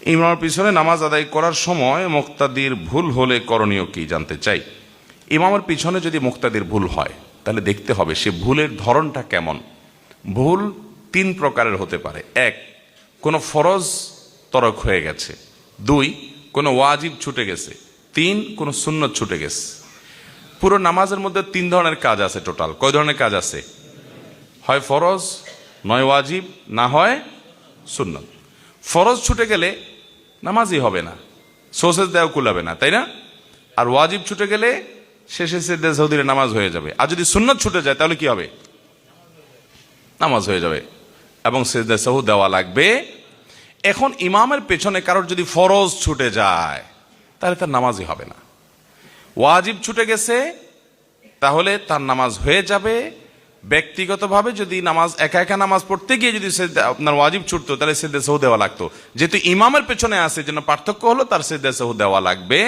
ইমামের পিছনে নামাজ আদায় করার সময় মুক্তাদির ভুল হলে করণীয় কি জানতে চাই। ইমামের পিছনে যদি মুক্তাদির ভুল হয় তাহলে দেখতে হবে সে ভুলের ধরনটা কেমন। ভুল তিন প্রকারের হতে পারে। এক, কোনো ফরজ তরক হয়ে গেছে। দুই, কোনো ওয়াজিব ছুটে গেছে। তিন, কোনো সুন্নত ছুটে গেছে। পুরো নামাজের মধ্যে তিন ধরনের কাজ আছে। টোটাল কয় ধরনের কাজ আছে? হয় ফরজ, নয় ওয়াজিব, না হয় সুন্নত। ফরজ ছুটে গেলে নামাজই হবে না, সোসেজ দেওয়া কুলাবে না, তাই না? আর ওয়াজিব ছুটে গেলে শেষে সিজদা সাহুদিরে নামাজ হয়ে যাবে। আর যদি সুন্নত ছুটে যায় তাহলে কি হবে? নামাজ হয়ে যাবে এবং সিজদা সাহু দেওয়া লাগবে। এখন ইমামের পেছনে কারোর যদি ফরজ ছুটে যায় তাহলে তার নামাজই হবে না। ওয়াজিব ছুটে গেছে তাহলে তার নামাজ হয়ে যাবে। ব্যক্তিগতভাবে যদি নামাজ একা একা নামাজ পড়তে গিয়ে যদি আপনার ওয়াজিব ছুটতো তাহলে সিজদা সাহু দেওয়া লাগতো। যেহেতু ইমামের পেছনে আছে, যেন পার্থক্য হলো তার সিজদা সাহু দেওয়া লাগবে।